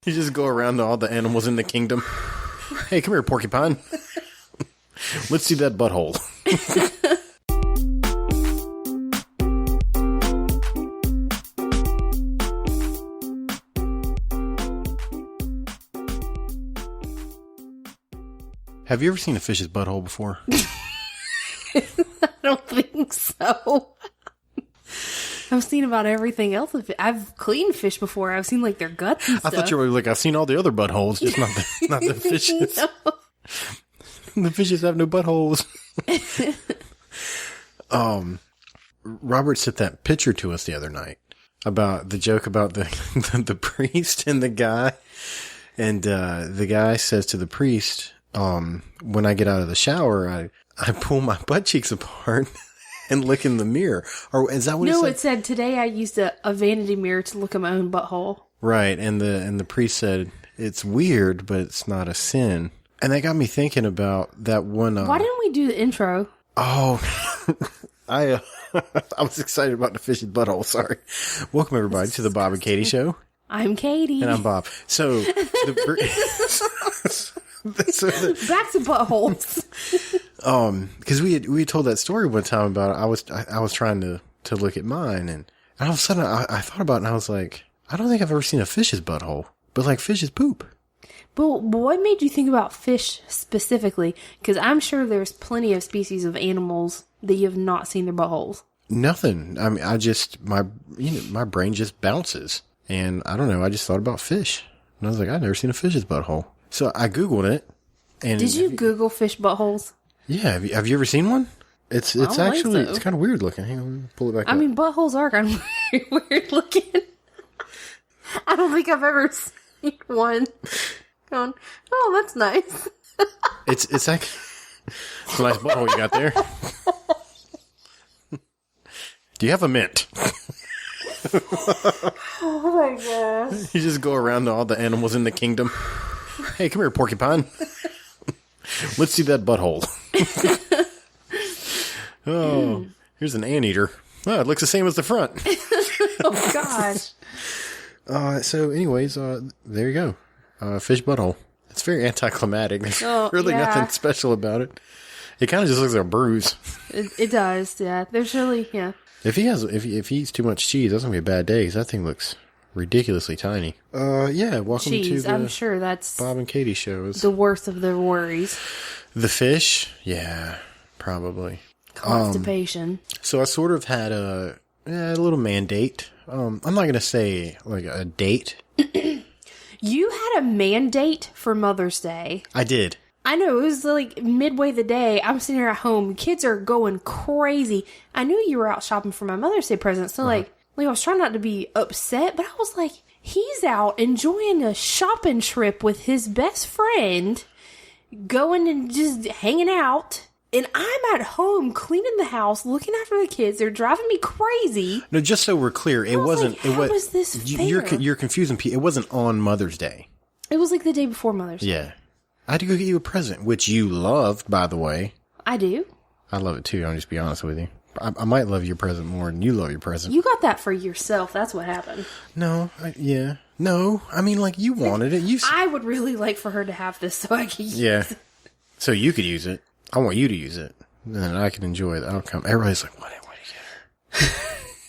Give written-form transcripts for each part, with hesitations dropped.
You just go around to all the animals in the kingdom. Hey, come here, porcupine. Let's see that butthole. Have you ever seen a fish's butthole before? I don't think so. I've seen about everything else. I've cleaned fish before. I've seen like their guts and stuff. I thought you were like, I've seen all the other buttholes, just not the fishes. No. The fishes have no buttholes. Robert sent that picture to us the other night about the joke about the priest and the guy. And the guy says to the priest, when I get out of the shower, I pull my butt cheeks apart and look in the mirror. Or is that what it said? No, it said, today I used a vanity mirror to look at my own butthole. Right. And the priest said, it's weird, but it's not a sin. And that got me thinking about that one. Why didn't we do the intro? Oh, I was excited about the fish's butthole. Sorry. Welcome everybody to the Bob and Katie Show. I'm Katie. And I'm Bob. So, back to buttholes. Because we had told that story one time about I was trying to look at mine, and all of a sudden I thought about it, and I was like, I don't think I've ever seen a fish's butthole, but like fish's poop. But what made you think about fish specifically? Because I'm sure there's plenty of species of animals that you have not seen their buttholes. Nothing. I mean, my brain just bounces, and I don't know. I just thought about fish, and I was like, I've never seen a fish's butthole. So I Googled it. And did you Google fish buttholes? Yeah. Have you ever seen one? It's actually so. It's kind of weird looking. Hang on, let me pull it back up. I mean, buttholes are kind of weird looking. I don't think I've ever seen one going, oh, that's nice. It's like it's a nice butthole you got there. Do you have a mint? Oh my gosh. You just go around to all the animals in the kingdom. Hey, come here, porcupine. Let's see that butthole. Oh, here's an anteater. Oh, it looks the same as the front. Oh gosh. So anyways, there you go. Fish butthole. It's very anticlimactic. There's really nothing special about it. It kind of just looks like a bruise. It does, yeah. There's really, yeah. If he eats too much cheese, that's gonna be a bad day. 'Cause that thing looks ridiculously tiny. Yeah. Welcome to the I'm sure that's Bob and Katie show. The worst of their worries. The fish, yeah, probably. Constipation. So I sort of had a little mandate. I'm not gonna say like a date. You had a mandate for Mother's Day. I did. I know, it was like midway the day. I'm sitting here at home. Kids are going crazy. I knew you were out shopping for my Mother's Day present. So like I was trying not to be upset, but I was like, he's out enjoying a shopping trip with his best friend, going and just hanging out. And I'm at home cleaning the house, looking after the kids. They're driving me crazy. No, just so we're clear, it wasn't. Like, how is this fair? You're confusing people. It wasn't on Mother's Day. It was like the day before Mother's Day. Yeah. I had to go get you a present, which you loved, by the way. I do. I love it too. I'll just be honest with you. I might love your present more than you love your present. You got that for yourself. That's what happened. No, yeah. No, I mean, like, you wanted it. I would really like for her to have this so I could use it. So you could use it. I want you to use it. Then I can enjoy the outcome. Everybody's like, what did you get her?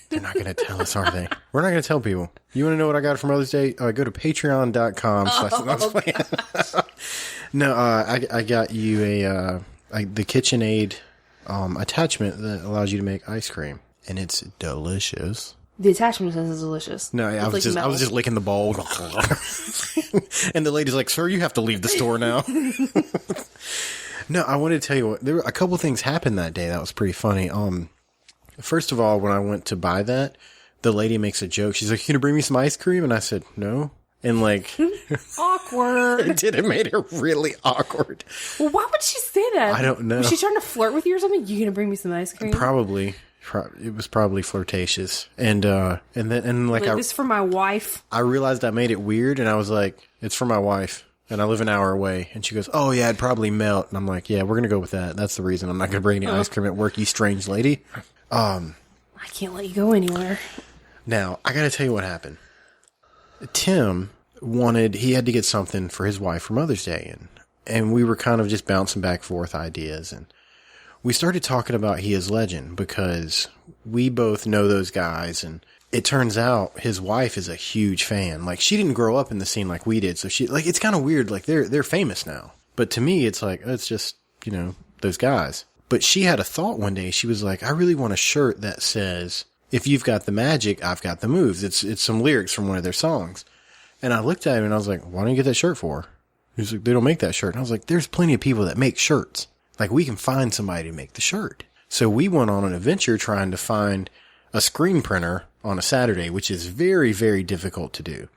They're not going to tell us, are they? We're not going to tell people. You want to know what I got for Mother's Day? Go to patreon.com. No, I got you the KitchenAid attachment that allows you to make ice cream. And it's delicious. The attachment is delicious. No, I was just licking the bowl. And the lady's like, sir, you have to leave the store now. No, I wanted to tell you what, there were a couple things happened that day that was pretty funny. First of all, when I went to buy that, the lady makes a joke. She's like, "You gonna bring me some ice cream?" And I said, "No." And like, awkward. It made it really awkward. Well, why would she say that? I don't know. Was she trying to flirt with you or something? You gonna bring me some ice cream? Probably. It was probably flirtatious. And like this is for my wife. I realized I made it weird, and I was like, "It's for my wife." And I live an hour away. And she goes, "Oh, yeah, it'd probably melt." And I'm like, "Yeah, we're going to go with that. That's the reason I'm not going to bring any ice cream at work, you strange lady." I can't let you go anywhere. Now, I got to tell you what happened. Tim he had to get something for his wife for Mother's Day. And we were kind of just bouncing back and forth ideas. And we started talking about He Is Legend because we both know those guys. And it turns out his wife is a huge fan. Like, she didn't grow up in the scene like we did. So it's kind of weird. Like, they're famous now. But to me, it's like, it's just, those guys. But she had a thought one day. She was like, I really want a shirt that says, if you've got the magic, I've got the moves. It's some lyrics from one of their songs. And I looked at him and I was like, why don't you get that shirt for? He's like, they don't make that shirt. And I was like, there's plenty of people that make shirts. Like, we can find somebody to make the shirt. So we went on an adventure trying to find a screen printer on a Saturday, which is very, very difficult to do.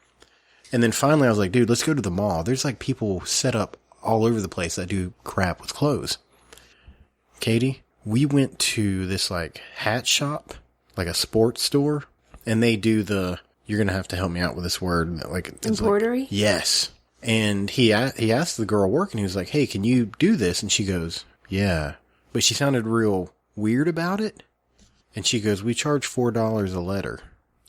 And then finally I was like, dude, let's go to the mall. There's like people set up all over the place that do crap with clothes. Katie, we went to this like hat shop, like a sports store, and they do you're going to have to help me out with this word. Like, it's embroidery? Like, yes. And he asked the girl working, he was like, hey, can you do this? And she goes, yeah. But she sounded real weird about it. And she goes, we charge $4 a letter.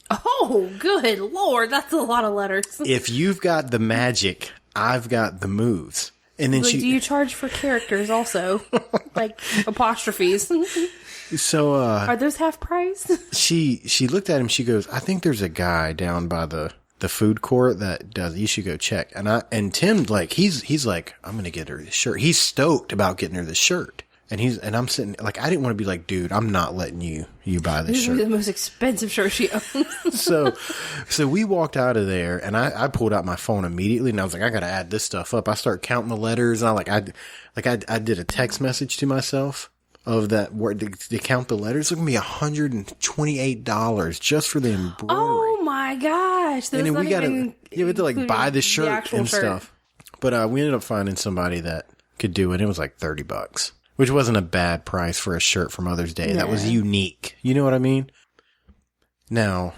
Oh, good Lord. That's a lot of letters. If you've got the magic, I've got the moves. And then do you charge for characters also? Like apostrophes? So, are those half price? She looked at him, she goes, I think there's a guy down by the food court that does, you should go check. And Tim, like, he's like, I'm going to get her this shirt. He's stoked about getting her this shirt. And I'm sitting, like, I didn't want to be like, dude, I'm not letting you buy this shirt. This is the most expensive shirt she owns. So we walked out of there and I pulled out my phone immediately and I was like, I got to add this stuff up. I start counting the letters and I did a text message to myself of that word to count the letters. It's going to be $128 just for the embroidery. Oh my gosh. And then we had to like buy the shirt and stuff. But we ended up finding somebody that could do it. It was like $30, which wasn't a bad price for a shirt for Mother's Day. No. That was unique. You know what I mean? Now,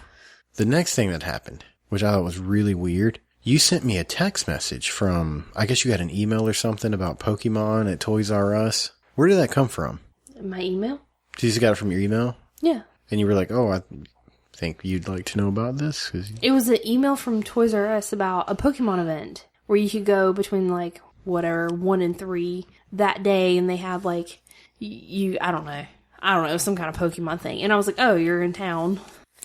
the next thing that happened, which I thought was really weird, you sent me a text message from, I guess you had an email or something about Pokemon at Toys R Us. Where did that come from? My email? You just got it from your email? Yeah. And you were like, oh, I think you'd like to know about this? It was an email from Toys R Us about a Pokemon event where you could go between like whatever 1 and 3 that day, and they had like I don't know, some kind of Pokemon thing. And I was like, oh, you're in town.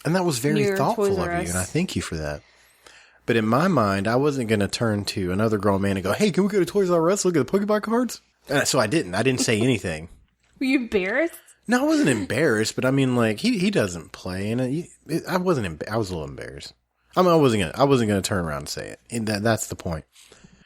And that was very thoughtful of you, and I thank you for that. But in my mind, I wasn't going to turn to another grown man and go, hey, can we go to Toys R Us, look at the Pokemon cards? So I didn't say anything. Were you embarrassed? No, I wasn't embarrassed, but I mean, like, he doesn't play, and I was a little embarrassed. I mean, I wasn't gonna turn around and say it. And that's the point.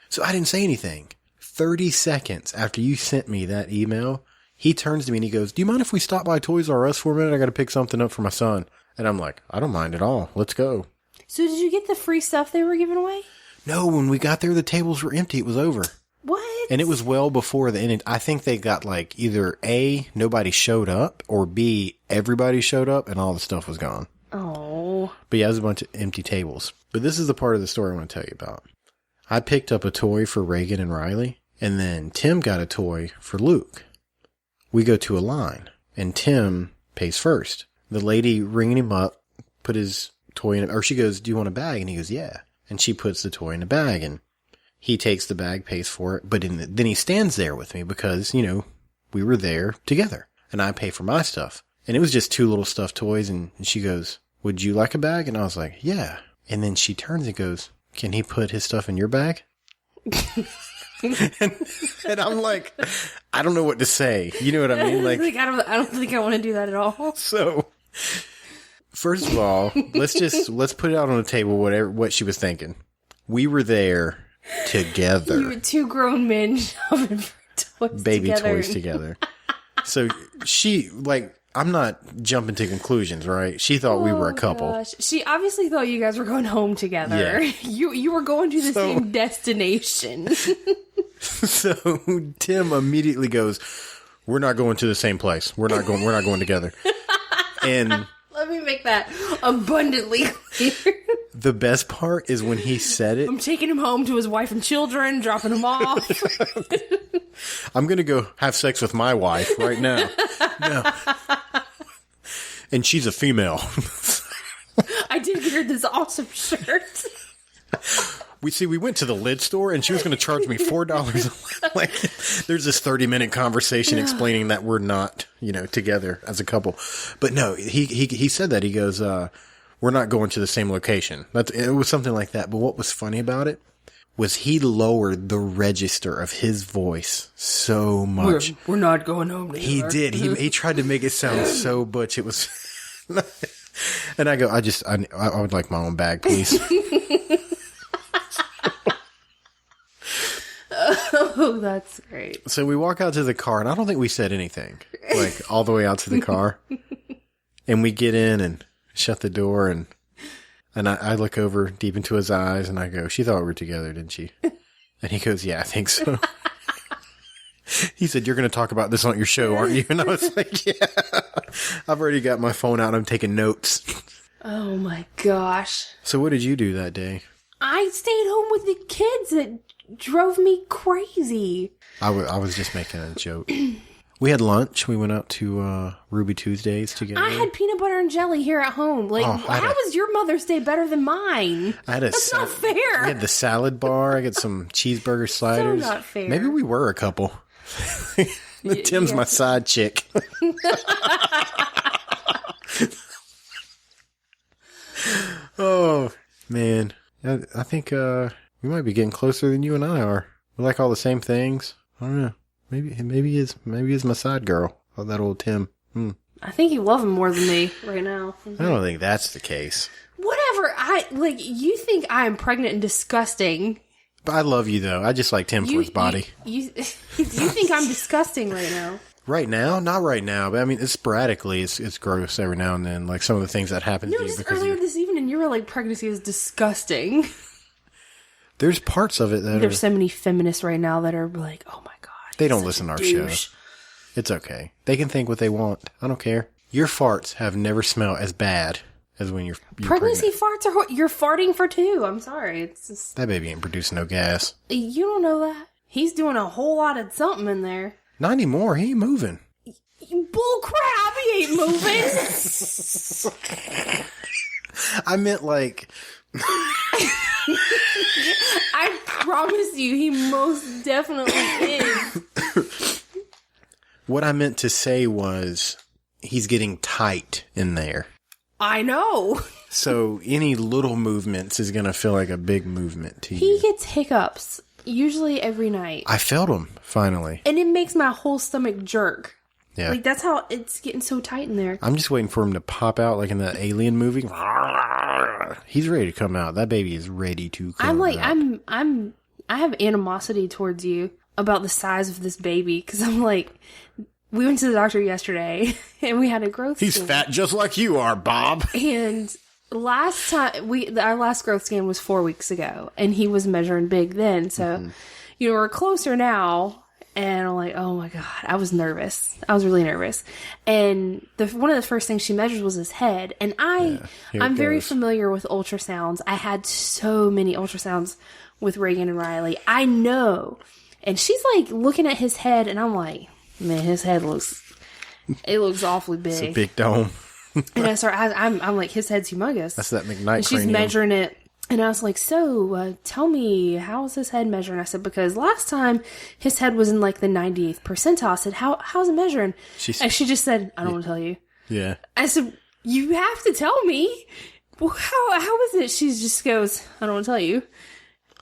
So I didn't say anything. 30 seconds after you sent me that email, he turns to me and he goes, do you mind if we stop by Toys R Us for a minute? I gotta pick something up for my son. And I'm like, I don't mind at all. Let's go. So did you get the free stuff they were giving away? No, when we got there, the tables were empty. It was over. What? And it was well before the end. I think they got like either A, nobody showed up, or B, everybody showed up and all the stuff was gone. Oh. But yeah, it was a bunch of empty tables. But this is the part of the story I want to tell you about. I picked up a toy for Reagan and Riley, and then Tim got a toy for Luke. We go to a line, and Tim pays first. The lady ringing him up put his toy in, or she goes, do you want a bag? And he goes, yeah. And she puts the toy in a bag, and he takes the bag, pays for it, but then he stands there with me because, we were there together, and I pay for my stuff. And it was just 2 little stuffed toys, and she goes, would you like a bag? And I was like, yeah. And then she turns and goes, can he put his stuff in your bag? and I'm like, I don't know what to say. You know what I mean? Like, I don't think I want to do that at all. So, first of all, let's put it out on the table, what she was thinking. We were there together. You were 2 grown men shoving toys baby together. toys together. So she, like, I'm not jumping to conclusions, right? She thought we were a couple. Gosh. She obviously thought you guys were going home together. Yeah. You were going to the same destination. So Tim immediately goes, we're not going to the same place. We're not going together. And let me make that abundantly clear. The best part is when he said it. I'm taking him home to his wife and children, dropping him off. I'm going to go have sex with my wife right now. No. And she's a female. I did get her this awesome shirt. we went to the lid store and she was going to charge me $4. Like, there's this 30-minute conversation explaining that we're not, together as a couple. But no, he said that. He goes, we're not going to the same location. It was something like that. But what was funny about it was he lowered the register of his voice so much. We're not going home together. He did. He tried to make it sound so butch. It was, and I go, I would like my own bag, please. Oh, that's great. So we walk out to the car, and I don't think we said anything, like all the way out to the car. And we get in and shut the door, and I look over deep into his eyes, and I go, she thought we were together, didn't she? And he goes, yeah, I think so. He said, you're going to talk about this on your show, aren't you? And I was like, yeah. I've already got my phone out. I'm taking notes. Oh, my gosh. So what did you do that day? I stayed home with the kids. It drove me crazy. I was just making a joke. We had lunch. We went out to Ruby Tuesdays together. I had peanut butter and jelly here at home. Like, how was your Mother's Day better than mine? That's not fair. We had the salad bar. I got some cheeseburger sliders. So not fair. Maybe we were a couple. Tim's my side chick. Oh, man. I think we might be getting closer than you and I are. We like all the same things. I don't know. Maybe he's my side girl. Oh, that old Tim. I think you love him more than me right now. I don't think that's the case. Whatever. You think I am pregnant and disgusting. But I love you, though. I just like Tim for his body. You think I'm disgusting right now. Right now? Not right now. But I mean, sporadically, it's gross every now and then. Like some of the things that happen to you. Just earlier this evening, you were like, pregnancy is disgusting. There's parts of it that There's so many feminists right now that are like, oh my God. They don't listen to our show. It's okay. They can think what they want. I don't care. Your farts have never smelled as bad as when you're pregnancy pregnant. Farts are you're farting for two. I'm sorry. It's just, that baby ain't producing no gas. You don't know that. He's doing a whole lot of something in there. Not anymore. He ain't moving. Bull crap. He ain't moving. I meant like... I promise you, he most definitely is. What I meant to say was he's getting tight in there. I know. So any little movements is going to feel like a big movement to you. He gets hiccups, usually every night. I felt them, finally. And it makes my whole stomach jerk. Yeah. Like, that's how it's getting so tight in there. I'm just waiting for him to pop out like in that Alien movie. He's ready to come out. That baby is ready to come out. I have animosity towards you about the size of this baby. Because I'm like, we went to the doctor yesterday and we had a growth He's scan. fat just like you are, Bob. And last time, our last growth scan was 4 weeks ago. And he was measuring big then. So, we're closer now. And I'm like, oh my God, I was nervous. I was really nervous. And one of the first things she measured was his head. And I'm very familiar with ultrasounds. I had so many ultrasounds with Reagan and Riley. I know. And she's like looking at his head and I'm like, man, his head looks awfully big. It's a big dome. And I'm like, his head's humongous. That's that McKnight and she's cranium. measuring it. And I was like, so, tell me, how's his head measuring? I said, because last time his head was in like the 98th percentile. I said, how's it measuring? And she just said, I don't want to tell you. Yeah. I said, you have to tell me. Well, how is it? She just goes, I don't want to tell you.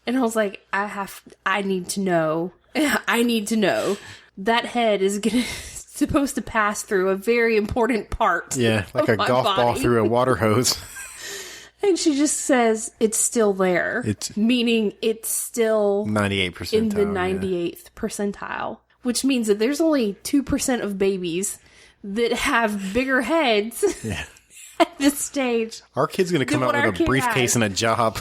And I was like, I need to know. I need to know. That head is supposed to pass through a very important part. Yeah, like a golf ball through a water hose. And she just says, it's still there. Meaning it's still 98% in the 98th percentile. Which means that there's only 2% of babies that have bigger heads at this stage. Our kid's going to come out with a briefcase and a job.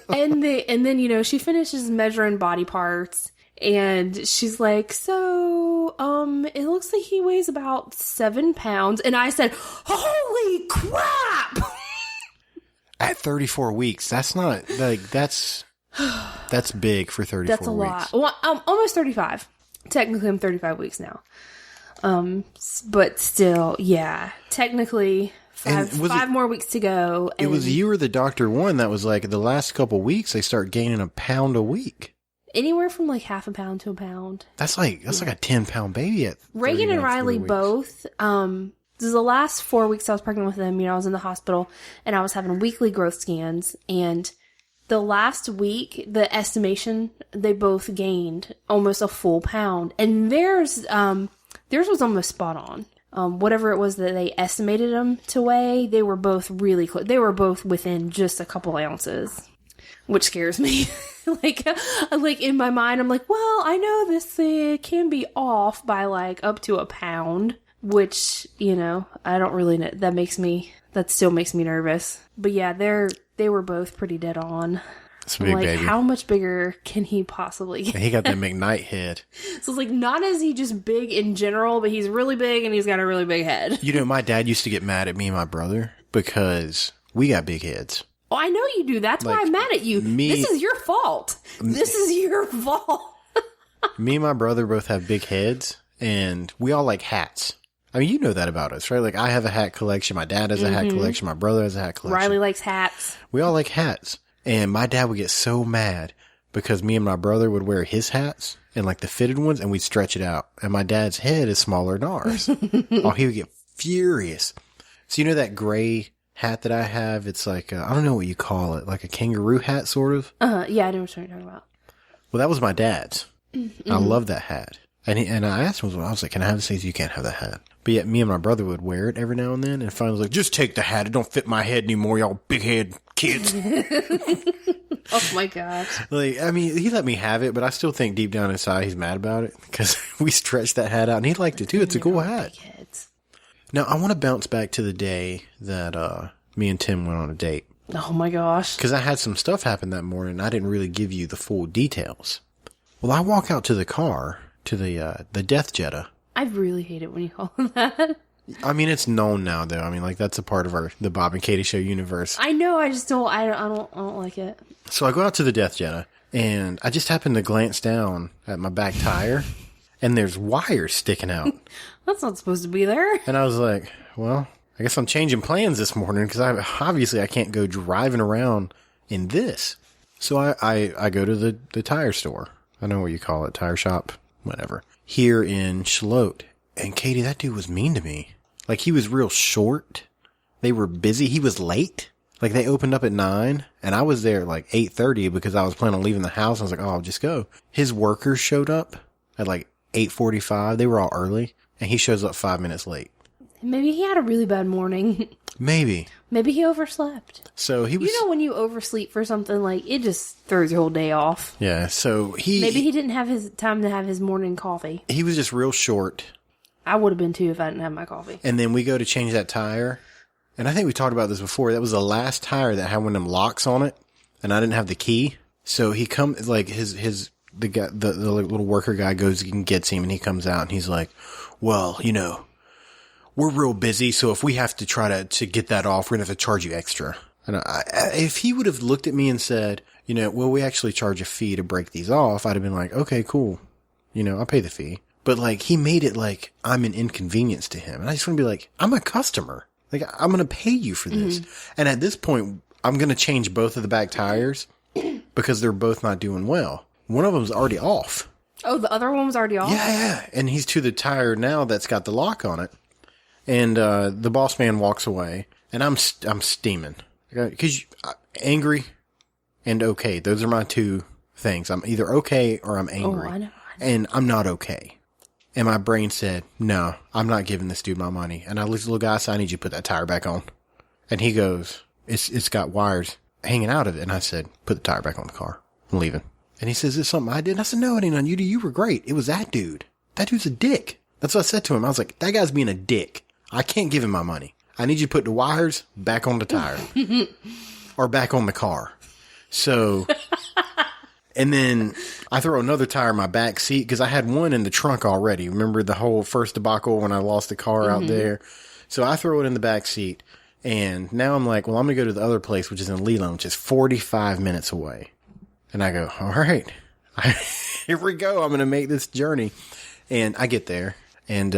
and then, she finishes measuring body parts. And she's like, so, it looks like he weighs about 7 pounds. And I said, holy crap! At 34 weeks, that's not, like, that's big for 34 weeks. That's a lot. Well, I'm almost 35. Technically, I'm 35 weeks now. But still, yeah. Technically, 5 more weeks to go. It was you or the doctor one that was like the last couple weeks they start gaining a pound a week. Anywhere from like half a pound to a pound. That's like a 10-pound baby at Reagan and Riley both. This is the last 4 weeks I was pregnant with them. I was in the hospital and I was having weekly growth scans. And the last week, the estimation, they both gained almost a full pound. And theirs was almost spot on. Whatever it was that they estimated them to weigh, they were both really close. They were both within just a couple ounces, which scares me. like in my mind, I'm like, well, I know this can be off by like up to a pound, which, I don't really know. That still makes me nervous. But yeah, they were both pretty dead on. It's a big baby. How much bigger can he possibly get? He got that McKnight head. So it's like, not is he just big in general, but he's really big and he's got a really big head. My dad used to get mad at me and my brother because we got big heads. Oh, I know you do. That's why I'm mad at you. This is your fault. This is your fault. Me and my brother both have big heads, and we all like hats. I mean, you know that about us, right? Like, I have a hat collection. My dad has a hat collection. My brother has a hat collection. Riley likes hats. We all like hats. And my dad would get so mad because me and my brother would wear his hats and like the fitted ones, and we'd stretch it out. And my dad's head is smaller than ours. Oh, he would get furious. So that gray hat that I have? It's like, I don't know what you call it, like a kangaroo hat, sort of. Yeah, I know what you're talking about. Well, that was my dad's. I love that hat. And I asked him, I was like, can I have this? He said, you can't have that hat. But yet me and my brother would wear it every now and then. And finally was like, just take the hat. It don't fit my head anymore, y'all big head kids. Oh my gosh. Like, I mean, he let me have it, but I still think deep down inside he's mad about it. Because we stretched that hat out and he liked it too. It's a cool hat. Now, I want to bounce back to the day that me and Tim went on a date. Oh my gosh. Because I had some stuff happen that morning. I didn't really give you the full details. Well, I walk out to the car, to the Death Jetta. I really hate it when you call him that. I mean, it's known now, though. I mean, like, that's a part of the Bob and Katie Show universe. I know. I just don't. I don't like it. So I go out to the Death Jetta, and I just happen to glance down at my back tire, and there's wires sticking out. That's not supposed to be there. And I was like, well, I guess I'm changing plans this morning because I can't go driving around in this. So I go to the tire store. I know what you call it, tire shop, whatever. Here in Charlotte. And Katie, that dude was mean to me. Like, he was real short. They were busy. He was late. Like, they opened up at 9, and I was there at like 8:30 because I was planning on leaving the house. I was like, oh, I'll just go. His workers showed up at like 8:45. They were all early, and he shows up 5 minutes late. Maybe he had a really bad morning. Maybe he overslept. So he was... when you oversleep for something, like, it just throws your whole day off. Yeah, so maybe he didn't have his time to have his morning coffee. He was just real short. I would have been too if I didn't have my coffee. And then we go to change that tire. And I think we talked about this before. That was the last tire that had one of them locks on it. And I didn't have the key. So he comes, like, the guy, the little worker guy goes and gets him, and he comes out and he's like, well, we're real busy. So if we have to try to get that off, we're going to have to charge you extra. And if he would have looked at me and said, well, we actually charge a fee to break these off, I'd have been like, okay, cool. I'll pay the fee. But, like, he made it like I'm an inconvenience to him. And I just want to be like, I'm a customer. Like, I'm going to pay you for this. Mm-hmm. And at this point, I'm going to change both of the back tires because they're both not doing well. One of them's already off. Oh, the other one was already off? Yeah. And he's to the tire now that's got the lock on it. And the boss man walks away. And I'm steaming. Because angry and okay. Those are my two things. I'm either okay or I'm angry. Oh, I know. And I'm not okay. And my brain said, no, I'm not giving this dude my money. And I looked at the little guy, said, I need you to put that tire back on. And he goes, it's got wires hanging out of it. And I said, put the tire back on the car. I'm leaving. And he says, is this something I did? And I said, no, it ain't on you. You were great. It was that dude. That dude's a dick. That's what I said to him. I was like, that guy's being a dick. I can't give him my money. I need you to put the wires back on the tire. Or back on the car. So... And then I throw another tire in my back seat because I had one in the trunk already. Remember the whole first debacle when I lost the car out there? So I throw it in the back seat. And now I'm like, well, I'm going to go to the other place, which is in Leland, which is 45 minutes away. And I go, all right, here we go. I'm going to make this journey. And I get there. And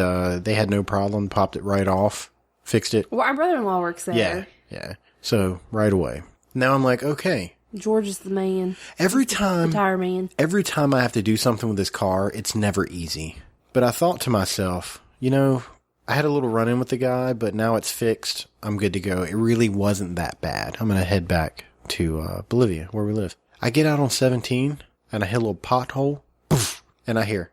they had no problem, popped it right off. fixed it. Well, our brother-in-law works there. Yeah, yeah. So right away. Now I'm like, okay. George is the man. Every time Tire man. Every time I have to do something with this car, it's never easy. But I thought to myself, you know, I had a little run-in with the guy, but now it's fixed. I'm good to go. It really wasn't that bad. I'm going to head back to Bolivia, where we live. I get out on 17, and I hit a little pothole, poof, and I hear,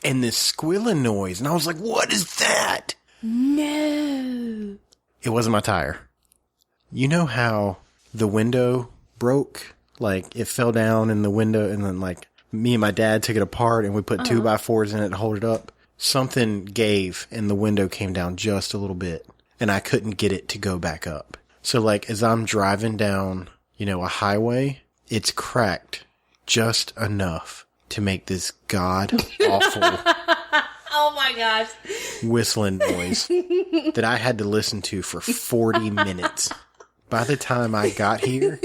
and this squealing noise. And I was like, what is that? No. It wasn't my tire. You know how the window broke? Like, it fell down in the window, and then, like, me and my dad took it apart, and we put 2x4s in it to hold it up. Something gave, and the window came down just a little bit, and I couldn't get it to go back up. So, like, as I'm driving down, you know, a highway, it's cracked just enough to make this god-awful Oh my gosh. whistling noise that I had to listen to for 40 minutes. By the time I got here,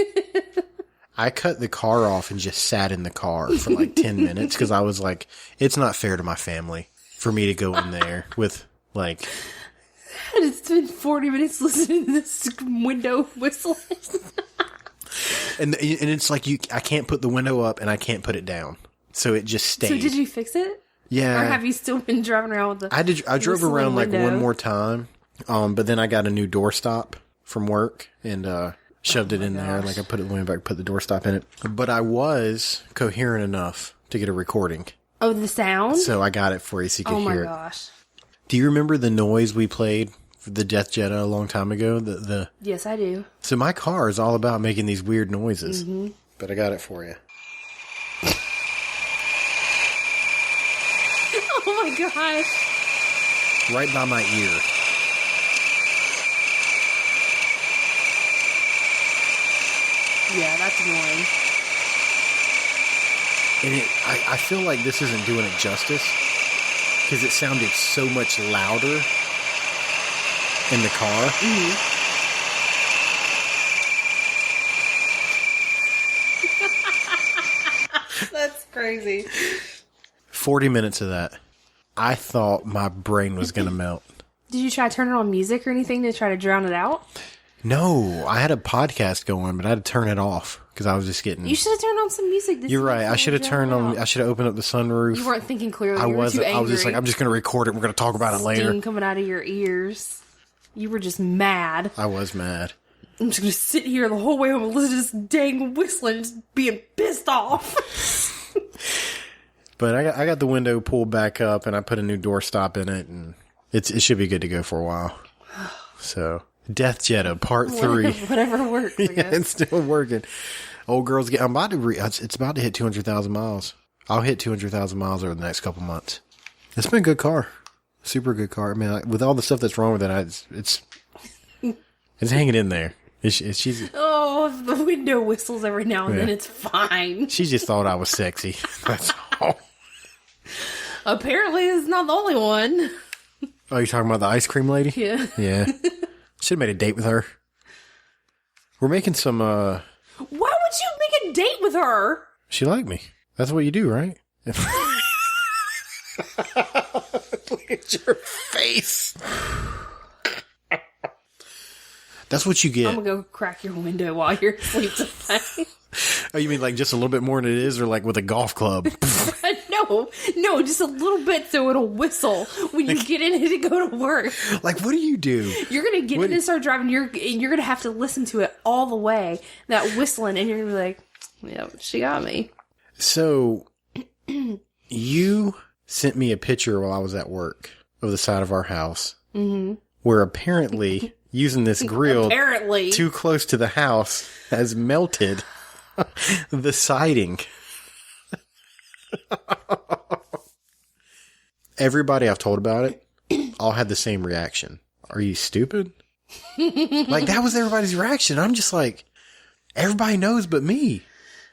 I cut the car off and just sat in the car for like 10 minutes because I was like, it's not fair to my family for me to go in there with like... It's been 40 minutes listening to this window whistling. And it's like, I can't put the window up and I can't put it down. So it just stayed. So did you fix it? Yeah. Or have you still been driving around with the I drove around like window? one more time. But then I got a new doorstop from work and shoved it in there. Like I put it back, put the doorstop in it. But I was coherent enough to get a recording. Oh, the sound? So I got it for you so you could hear it. Oh my gosh. Do you remember the noise we played for the Death Jetta a long time ago? Yes, I do. So my car is all about making these weird noises. Mm-hmm. But I got it for you. Oh my gosh. Right by my ear. Yeah, that's annoying. And I feel like this isn't doing it justice because it sounded so much louder in the car. Mm-hmm. That's crazy. 40 minutes of that. I thought my brain was going to melt. Did you try to turn it on music or anything to try to drown it out? No, I had a podcast going, but I had to turn it off because I was just getting... You should have turned on some music. You're right. I should have turned on... I should have opened up the sunroof. You weren't thinking clearly. I You were too wasn't. I was just angry. like, I'm just going to record it. We're going to talk about it later. Steam coming out of your ears. You were just mad. I was mad. I'm just going to sit here the whole way home and listen to this dang whistling, just being pissed off. But I got the window pulled back up, and I put a new doorstop in it, and it should be good to go for a while. So, Death Jetta Part 3. Whatever works, I Yeah, guess. it's still working. Old girls get... I'm about to... it's about to hit 200,000 miles. I'll hit 200,000 miles over the next couple months. It's been a good car. Super good car. I mean, with all the stuff that's wrong with it, it's hanging in there. She's... Oh, if the window whistles every now and then, it's fine. She just thought I was sexy. That's all. Apparently, it's not the only one. Oh, you're talking about the ice cream lady? Yeah. Yeah. Should have made a date with her. We're making some, Why would you make a date with her? She liked me. That's what you do, right? Look at your face. That's what you get. I'm gonna go crack your window while you're asleep tonight. Oh, you mean like just a little bit more than it is, or like with a golf club? No, just a little bit so it'll whistle when you get in it to go to work. Like, what do you do? You're gonna get in and start driving. You're gonna have to listen to it all the way, that whistling, and you're gonna be like, "Yep, she got me." So, you sent me a picture while I was at work of the side of our house, where apparently using this grill Apparently, too close to the house has melted the siding. Everybody I've told about it all had the same reaction. Are you stupid? Like, that was everybody's reaction. I'm just like, everybody knows but me.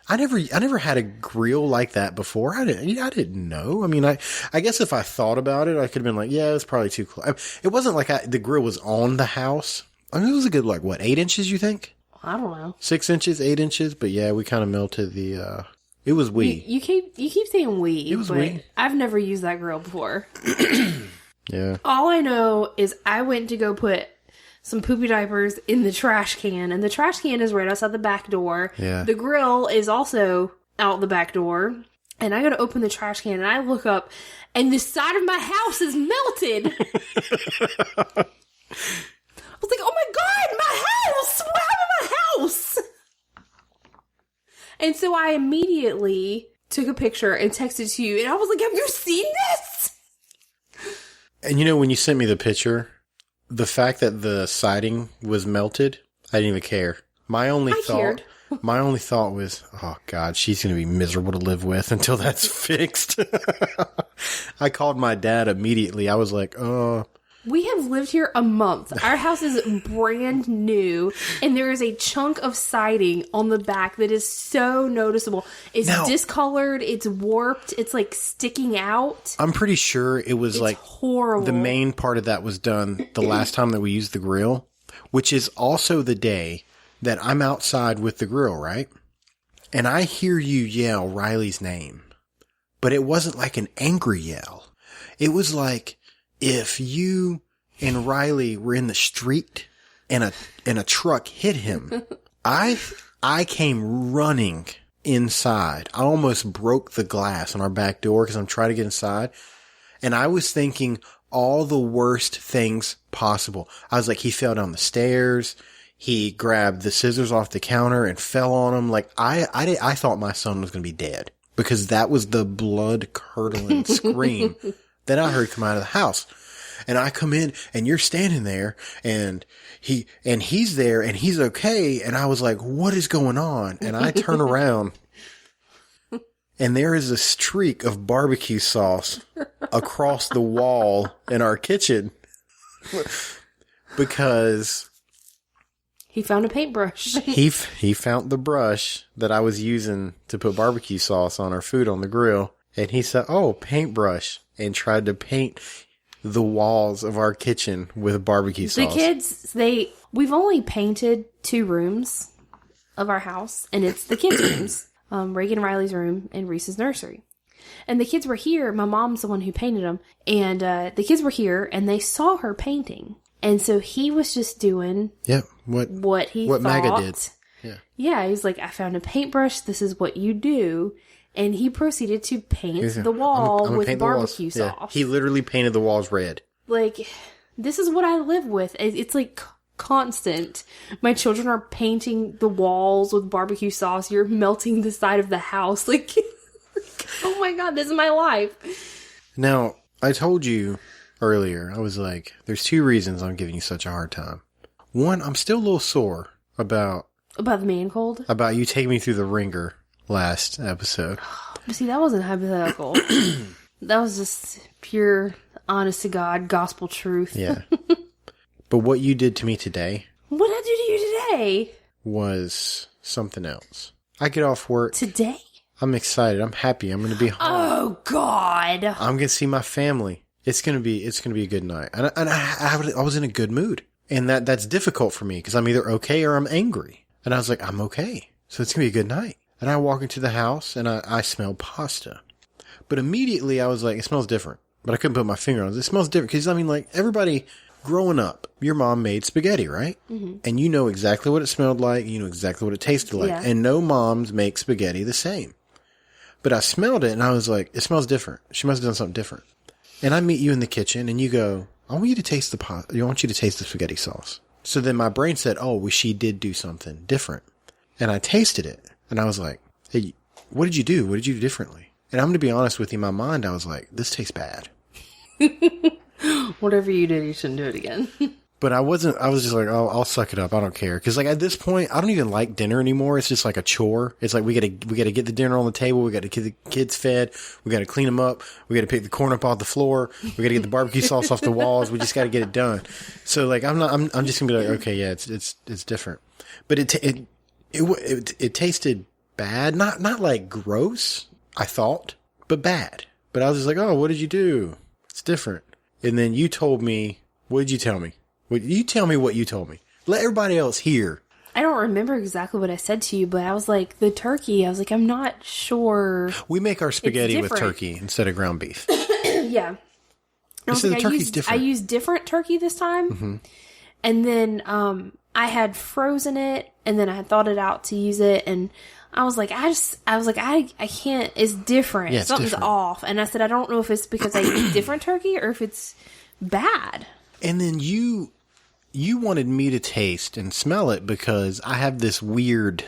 I never had a grill like that before. I didn't know. I mean, I guess if I thought about it, I could have been like, yeah, it's probably too close. It wasn't like the grill was on the house. I mean, it was a good, like, what, 8 inches, you think? I don't know. 6 inches, 8 inches? But yeah, we kind of melted the, it was we. You keep saying we. It was but we. I've never used that grill before. Yeah. All I know is I went to go put some poopy diapers in the trash can, and the trash can is right outside the back door. Yeah. The grill is also out the back door, and I go to open the trash can, and I look up, and the side of my house is melted. I was like, oh my God, my house! What happened to my house? And so I immediately took a picture and texted to you, and I was like, have you seen this? And you know, when you sent me the picture, the fact that the siding was melted, I didn't even care. My only cared. thought was, oh God, she's going to be miserable to live with until that's fixed. I called my dad immediately. I was like, oh. We have lived here a month. Our house is brand new, and there is a chunk of siding on the back that is so noticeable. It's discolored, it's warped, it's like sticking out. I'm pretty sure it was like horrible. The main part of that was done the last time that we used the grill, which is also the day that I'm outside with the grill, right? And I hear you yell Riley's name, but it wasn't like an angry yell. It was like if you and Riley were in the street and a truck hit him. I came running inside. I almost broke the glass on our back door because I'm trying to get inside. And I was thinking all the worst things possible. I was like, he fell down the stairs. He grabbed the scissors off the counter and fell on him. Like I thought my son was going to be dead because that was the blood curdling scream that I heard come out of the house. And I come in and you're standing there and he's there and he's okay. And I was like, what is going on? And I turn around and there is a streak of barbecue sauce across the wall in our kitchen because he found a paintbrush. he found the brush that I was using to put barbecue sauce on our food on the grill. And he said, oh, paintbrush, and tried to paint the walls of our kitchen with barbecue sauce. The kids, we've only painted 2 rooms of our house, and it's the kids' rooms. Reagan and Riley's room and Reese's nursery. And the kids were here. My mom's the one who painted them. And the kids were here, and they saw her painting. And so he was just doing what he thought. Maga did. Yeah, he was like, I found a paintbrush. This is what you do. And he proceeded to paint the wall with barbecue sauce. Yeah. He literally painted the walls red. Like, this is what I live with. It's like constant. My children are painting the walls with barbecue sauce. You're melting the side of the house. Like, oh my God, this is my life. Now, I told you earlier, I was like, there's 2 reasons I'm giving you such a hard time. One, I'm still a little sore about the man cold? About you taking me through the ringer last episode. See, that wasn't hypothetical. That was just pure, honest to God, gospel truth. Yeah. But what you did to me today. What did I do to you today? Was something else. I get off work. Today? I'm excited. I'm happy. I'm going to be home. Oh, God. I'm going to see my family. It's going to be a good night. And I was in a good mood. And that's difficult for me because I'm either okay or I'm angry. And I was like, I'm okay. So it's going to be a good night. And I walk into the house and I smell pasta. But immediately I was like, it smells different. But I couldn't put my finger on it. It smells different. Because, I mean, like, everybody growing up, your mom made spaghetti, right? Mm-hmm. And you know exactly what it smelled like. You know exactly what it tasted like. Yeah. And no moms make spaghetti the same. But I smelled it and I was like, it smells different. She must have done something different. And I meet you in the kitchen and you go, I want you to taste I want you to taste the spaghetti sauce. So then my brain said, oh, well, she did do something different. And I tasted it. And I was like, hey, what did you do? What did you do differently? And I'm going to be honest with you, in my mind, I was like, this tastes bad. Whatever you did, you shouldn't do it again. But I was just like, oh, I'll suck it up. I don't care. Cause like at this point, I don't even like dinner anymore. It's just like a chore. It's like we gotta get the dinner on the table. We gotta get the kids fed. We gotta clean them up. We gotta pick the corn up off the floor. We gotta get the barbecue sauce off the walls. We just gotta get it done. So like, I'm just gonna be like, okay, yeah, it's different. But it tasted bad. Not like gross, I thought, but bad. But I was just like, oh, what did you do? It's different. And then you told me, what did you tell me? You tell me what you told me. Let everybody else hear. I don't remember exactly what I said to you, but I was like, the turkey, I was like, I'm not sure. We make our spaghetti with turkey instead of ground beef. Yeah. I was said like, the turkey's different. I used different turkey this time. And then I had frozen it, and then I had thawed it out to use it, and I was like, I can't, it's different. Yeah, it's Something's different. off. And I said, I don't know if it's because I used different turkey or if it's bad. And then you wanted me to taste and smell it because I have this weird,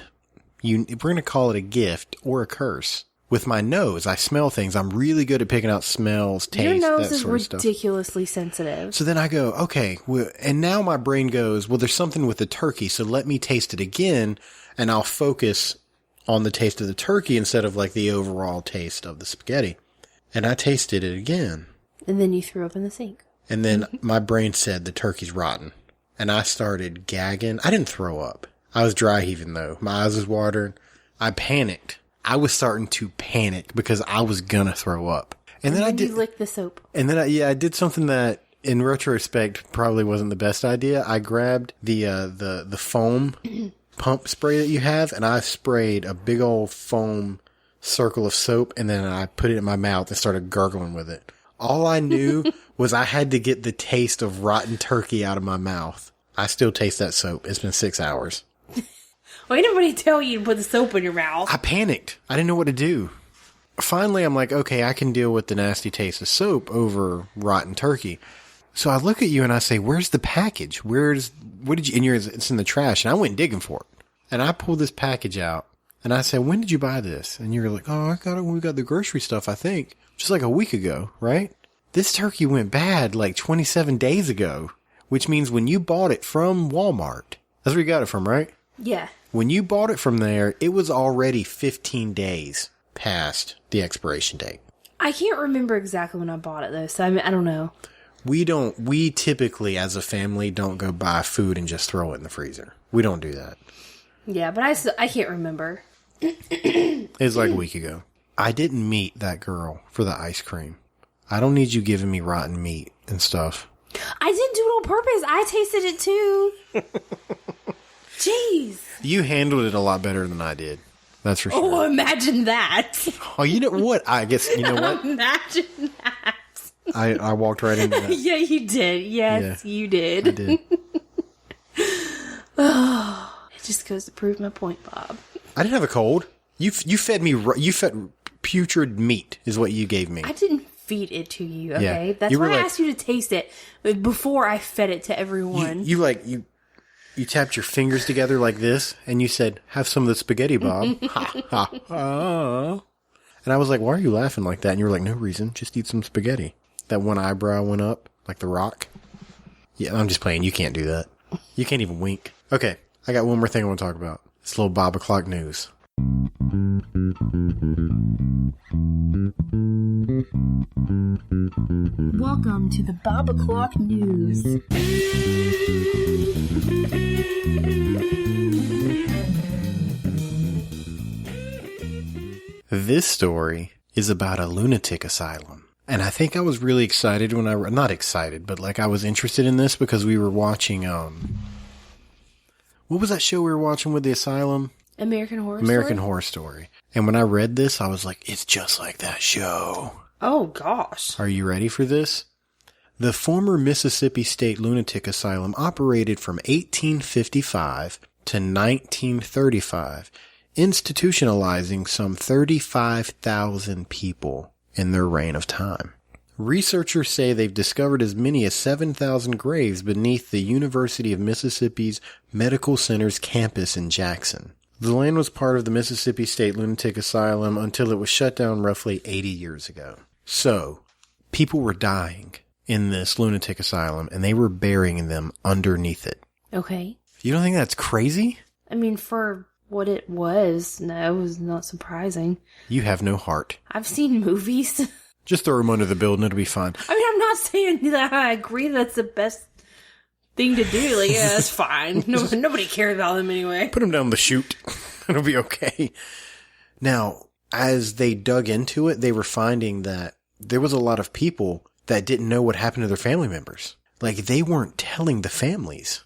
we're going to call it a gift or a curse. With my nose, I smell things. I'm really good at picking out smells, taste, Your nose that is sort of stuff. ridiculously sensitive. So then I go, okay, well, and now my brain goes, well, there's something with the turkey, so let me taste it again, and I'll focus on the taste of the turkey instead of like the overall taste of the spaghetti. And I tasted it again. And then you threw up in the sink. And then my brain said the turkey's rotten. And I started gagging. I didn't throw up. I was dry heaving though. My eyes was watering. I panicked. I was starting to panic because I was gonna throw up. And then I did. You licked the soap. And then I did something that in retrospect probably wasn't the best idea. I grabbed the foam pump spray that you have, and I sprayed a big old foam circle of soap, and then I put it in my mouth and started gurgling with it. All I knew was I had to get the taste of rotten turkey out of my mouth. I still taste that soap. It's been 6 hours. Why did anybody tell you to put the soap in your mouth? I panicked. I didn't know what to do. Finally, I'm like, okay, I can deal with the nasty taste of soap over rotten turkey. So I look at you and I say, where's the package? What did you, and it's in the trash. And I went digging for it. And I pulled this package out and I said, when did you buy this? And you're like, oh, I got it when we got the grocery stuff, I think. Just like a week ago, right? This turkey went bad like 27 days ago, which means when you bought it from Walmart, that's where you got it from, right? Yeah. When you bought it from there, it was already 15 days past the expiration date. I can't remember exactly when I bought it though, so I don't know. We typically as a family don't go buy food and just throw it in the freezer. We don't do that. Yeah, but I can't remember. It was like a week ago. I didn't meet that girl for the ice cream. I don't need you giving me rotten meat and stuff. I didn't do it on purpose. I tasted it too. Jeez. You handled it a lot better than I did. That's for sure. Oh, imagine that. Oh, you know what? I guess, you know what? Imagine that. I walked right into that. Yeah, you did. Yes, you did. I did. It just goes to prove my point, Bob. I didn't have a cold. You fed me, you fed putrid meat is what you gave me. I didn't feed it to you, okay? Yeah. That's You why were I like- asked you to taste it before I fed it to everyone. You tapped your fingers together like this, and you said, have some of the spaghetti, Bob. Ha, ha, ha. And I was like, why are you laughing like that? And you were like, no reason, just eat some spaghetti. That one eyebrow went up, like The Rock. Yeah, I'm just playing. You can't do that. You can't even wink. Okay, I got one more thing I want to talk about. It's a little Bob o'clock news. Welcome to the Bob O'Clock News. This story is about a lunatic asylum. And I think I was really excited when not excited, but like I was interested in this because we were watching, what was that show we were watching with the asylum? American Horror American Story? Horror Story. And when I read this, I was like, it's just like that show. Oh, gosh. Are you ready for this? The former Mississippi State Lunatic Asylum operated from 1855 to 1935, institutionalizing some 35,000 people in their reign of time. Researchers say they've discovered as many as 7,000 graves beneath the University of Mississippi's Medical Center's campus in Jackson. The land was part of the Mississippi State Lunatic Asylum until it was shut down roughly 80 years ago. So, people were dying in this lunatic asylum, and they were burying them underneath it. Okay. You don't think that's crazy? I mean, for what it was, no, it was not surprising. You have no heart. I've seen movies. Just throw them under the building, it'll be fine. I mean, I'm not saying that I agree that's the best thing to do. Like, yeah, that's fine. Nobody cares about them anyway. Put them down the chute. It'll be okay. Now, as they dug into it, they were finding that there was a lot of people that didn't know what happened to their family members. Like, they weren't telling the families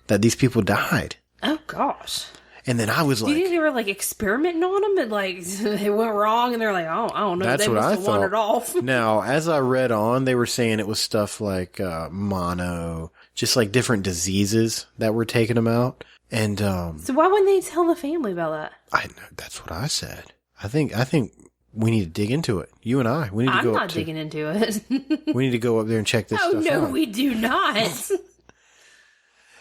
that these people died. Oh, gosh. And then I was Do you think like, they were like experimenting on them and like it went wrong and they're like, oh, I don't know. That's they what must I have wandered off. now, as I read on, they were saying it was stuff like mono, just like different diseases that were taking them out. And So why wouldn't they tell the family about that? I know that's what I said. I think we need to dig into it. You and I, we need to I'm go not up to, digging into it. we need to go up there and check this Oh stuff no, out. we do not.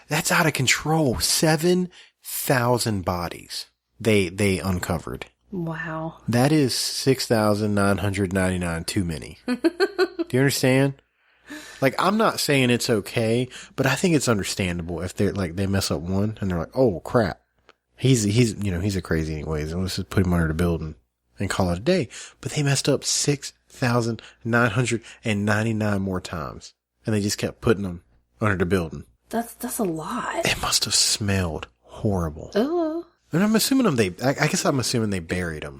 That's out of control. 7,000 bodies they uncovered. Wow. That is 6,999 too many. Do you understand? Like, I'm not saying it's okay, but I think it's understandable if they're like, they mess up one and they're like, oh crap. He's a crazy anyways. And let's just put him under the building and call it a day. But they messed up 6,999 more times. And they just kept putting them under the building. That's a lot. It must have smelled horrible. Oh. And I'm assuming I guess I'm assuming they buried them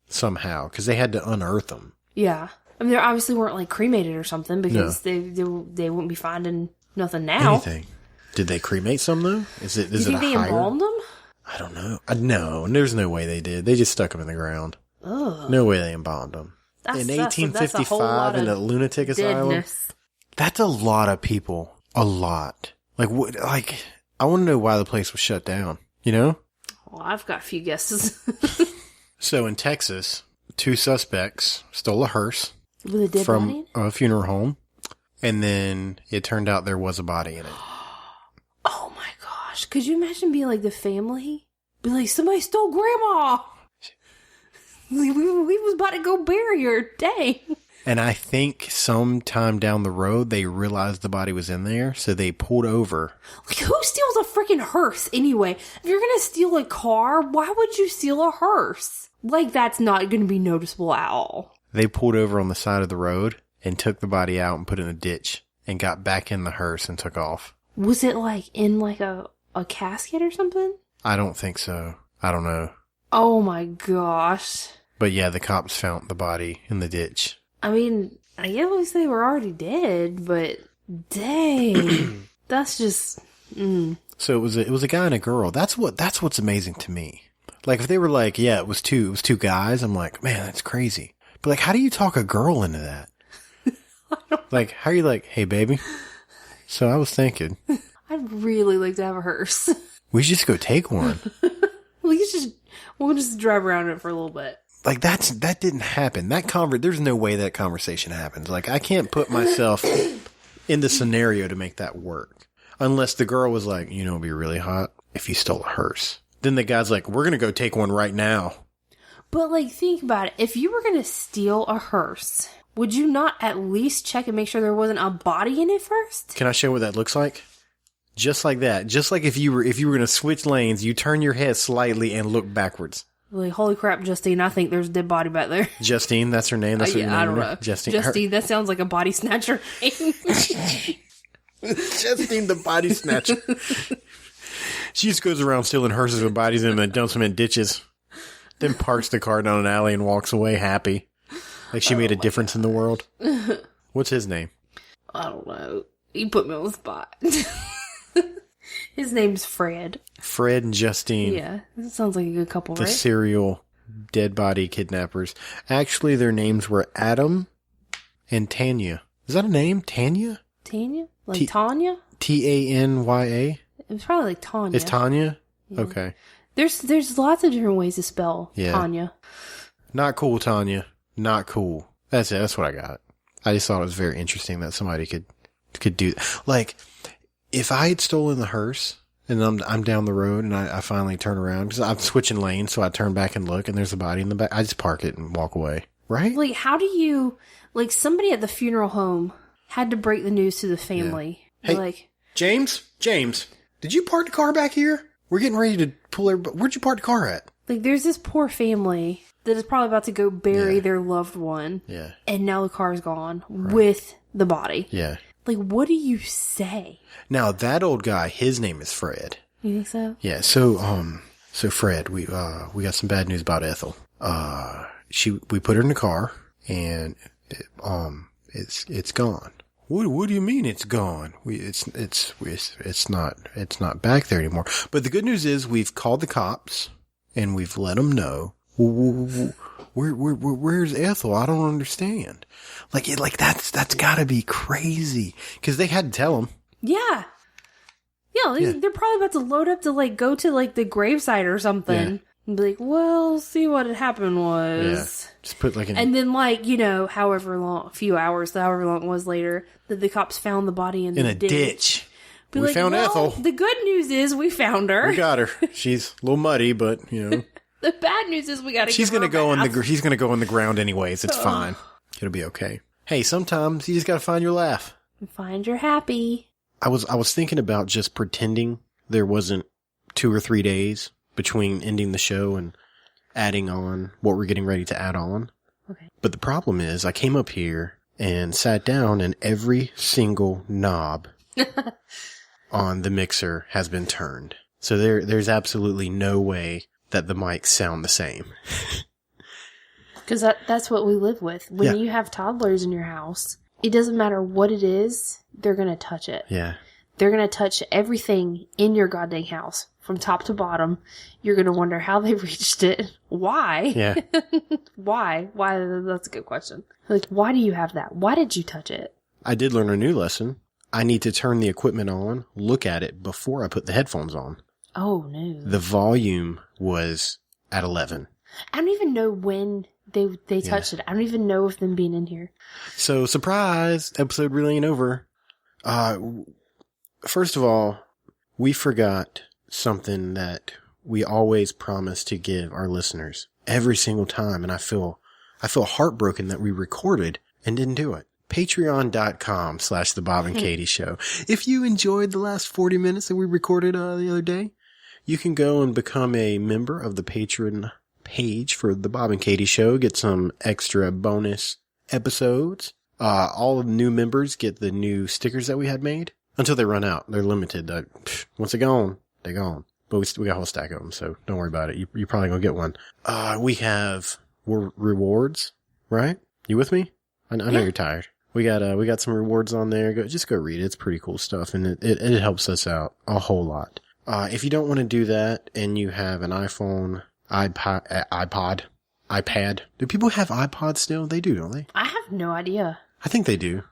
somehow because they had to unearth them. Yeah. I mean, they obviously weren't like cremated or something because they wouldn't be finding nothing now. Anything. Did they cremate some though? Is it Do you think a they higher? embalmed them? I don't know. No, there's no way they did. They just stuck them in the ground. Ugh. No way they embalmed them. In That's a whole 1855 lot in a of lunatic asylum. deadness. That's a lot of people. A lot. Like what? Like I want to know why the place was shut down. You know? Well, I've got a few guesses. So in Texas, 2 suspects stole a hearse With a dead from body? a funeral home, and then it turned out there was a body in it. Oh my gosh. Could you imagine being like the family? Be like, somebody stole grandma. We was about to go bury her. Dang. And I think sometime down the road, they realized the body was in there, so they pulled over. Like, who steals a freaking hearse anyway? If you're gonna steal a car, why would you steal a hearse? Like, that's not gonna be noticeable at all. They pulled over on the side of the road and took the body out and put it in a ditch and got back in the hearse and took off. Was it like in like a casket or something? I don't think so. I don't know. Oh my gosh. But yeah, the cops found the body in the ditch. I mean, I guess they were already dead, but dang. That's just... So it was a guy and a girl. That's what's amazing to me. Like if they were like, yeah, it was two guys, I'm like, man, that's crazy. But like, how do you talk a girl into that? Like, how are you like, hey baby? So I was thinking, I'd really like to have a hearse. we should just go take one. We'll just drive around it for a little bit. Like that didn't happen. There's no way that conversation happens. Like I can't put myself in the scenario to make that work. Unless the girl was like, you know, it'd be really hot if you stole a hearse. Then the guy's like, we're going to go take one right now. But like, think about it. If you were going to steal a hearse, would you not at least check and make sure there wasn't a body in it first? Can I show what that looks like? Just like that. Just like if you were going to switch lanes, you turn your head slightly and look backwards. Like, holy crap, Justine, I think there's a dead body back there. Justine, that's her name. That's what Yeah, I don't know. Justine, that sounds like a body snatcher name. Justine the body snatcher. She just goes around stealing hearses with bodies in them and dumps them in ditches. Then parks the car down an alley and walks away happy. Like she made a difference in the world. What's his name? I don't know. You put me on the spot. His name's Fred. Fred and Justine. Yeah, that sounds like a good couple, The right? serial dead body kidnappers. Actually, their names were Adam and Tanya. Is that a name? Tanya? Tanya? Like Tanya? Tanya? It was probably like Tanya. Is Tanya? Yeah. Okay. There's lots of different ways to spell Tanya. Not cool, Tanya. Not cool. That's it. That's what I got. I just thought it was very interesting that somebody could do that. Like, if I had stolen the hearse and I'm down the road and I finally turn around because I'm switching lanes, so I turn back and look and there's a body in the back, I just park it and walk away. Right? Like, how do you, like, somebody at the funeral home had to break the news to the family. Yeah. Hey, like, James, did you park the car back here? We're getting ready to pull everybody. Where'd you park the car at? Like, there's this poor family that is probably about to go bury their loved one. Yeah. And now the car's gone with the body. Yeah. Like, what do you say? Now, that old guy, his name is Fred. You think so? Yeah, so Fred, we got some bad news about Ethel. We put her in the car and it's gone. What do you mean it's gone? It's not back there anymore. But the good news is we've called the cops and we've let them know. Where's Ethel? I don't understand. That's gotta be crazy. Cause they had to tell him. Yeah. Yeah, they're probably about to load up to like go to like the gravesite or something. Yeah. And be like, well, see what had happened was. Yeah. Just put like and then like, however long it was later, that the cops found the body in a ditch. We found Ethel. The good news is we found her. We got her. She's a little muddy, but The bad news is we got to. She's gonna go he's gonna go on the ground anyways. It's fine. It'll be okay. Hey, sometimes you just gotta find your laugh. Find your happy. I was thinking about just pretending there wasn't 2 or 3 days between ending the show and adding on what we're getting ready to add on. Okay. But the problem is I came up here and sat down and every single knob on the mixer has been turned. So there's absolutely no way that the mics sound the same. Because that's what we live with. When you have toddlers in your house, it doesn't matter what it is, they're going to touch it. Yeah. They're going to touch everything in your goddamn house. From top to bottom, you're going to wonder how they reached it. Why? Yeah. Why? That's a good question. Like, why do you have that? Why did you touch it? I did learn a new lesson. I need to turn the equipment on, look at it before I put the headphones on. Oh, no. The volume was at 11. I don't even know when they touched it. I don't even know of them being in here. So, surprise! Episode really ain't over. First of all, we forgot something that we always promise to give our listeners every single time, and I feel heartbroken that we recorded and didn't do it. Patreon.com/The Bob and Katie Show. If you enjoyed the last 40 minutes that we recorded the other day, you can go and become a member of the Patreon page for The Bob and Katie Show. Get some extra bonus episodes. All of the new members get the new stickers that we had made until they run out. They're limited. Once they're gone, they're gone. But we got a whole stack of them, so don't worry about it. You're probably gonna get one. We have rewards, right? You with me? I know you're tired. We got some rewards on there. Just go read it. It's pretty cool stuff, and it helps us out a whole lot. If you don't want to do that and you have an iPhone, iPad. Do people have iPods still? They do, don't they? I have no idea. I think they do.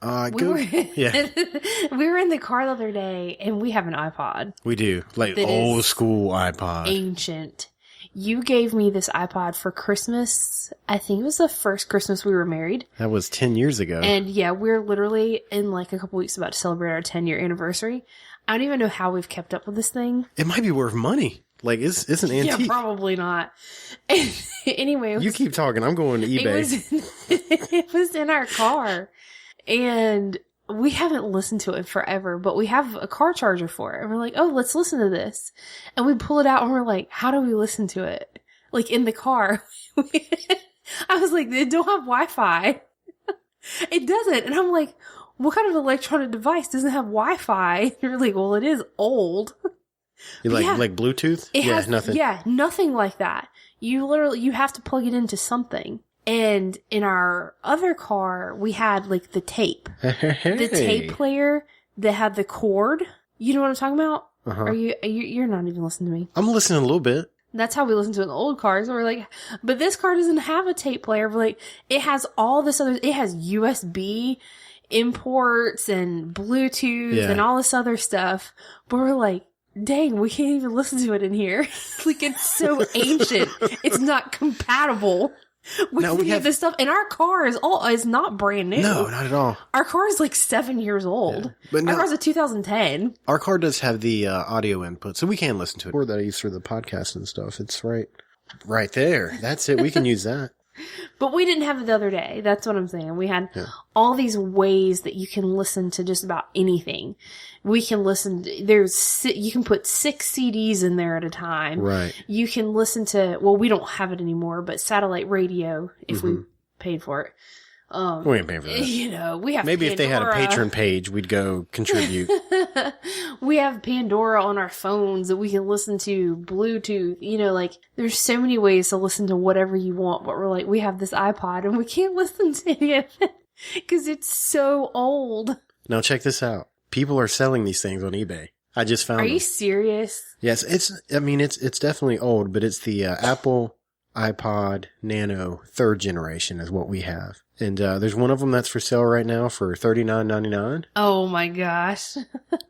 We were in the car the other day, and we have an iPod. We do. Like old school iPod. Ancient. You gave me this iPod for Christmas. I think it was the first Christmas we were married. That was 10 years ago. And yeah, we're literally in like a couple weeks about to celebrate our 10-year anniversary. I don't even know how we've kept up with this thing. It might be worth money. Like, it's an antique. Yeah, probably not. Anyway. You keep talking. I'm going to eBay. It was in our car. And we haven't listened to it forever, but we have a car charger for it. And we're like, oh, let's listen to this. And we pull it out and we're like, how do we listen to it? Like in the car. I was like, they don't have Wi-Fi. It doesn't. And I'm like, what kind of electronic device doesn't have Wi-Fi? You're like, well, it is old. You like Bluetooth? Nothing. Yeah, nothing like that. You have to plug it into something. And in our other car, we had like the tape. The tape player that had the cord. You know what I'm talking about? Uh-huh. You're not even listening to me. I'm listening a little bit. That's how we listen to it in the old cars. We're like, but this car doesn't have a tape player. We're like, it has all this other, it has USB imports and Bluetooth and all this other stuff. But we're like, dang, we can't even listen to it in here. Like, it's so ancient. It's not compatible with this stuff. And our car is not brand new. No, not at all. Our car is like 7 years old. Yeah. But our car's a 2010. Our car does have the audio input, so we can listen to it. Or that I use for the podcast and stuff. It's right there. That's it. We can use that. But we didn't have it the other day. That's what I'm saying. We had all these ways that you can listen to just about anything. We can listen. You can put 6 CDs in there at a time. Right. You can listen to, well, we don't have it anymore, but satellite radio if we paid for it. We ain't paying for that. You know, we have Maybe Pandora. If they had a Patreon page, we'd go contribute. We have Pandora on our phones that we can listen to, Bluetooth, you know, like, there's so many ways to listen to whatever you want, but we're like, we have this iPod and we can't listen to any of it. Because it's so old. Now check this out. People are selling these things on eBay. I just found Are them. you serious? Yes, it's definitely old, but it's the Apple iPod Nano 3rd generation is what we have. And there's one of them that's for sale right now for $39.99. Oh my gosh.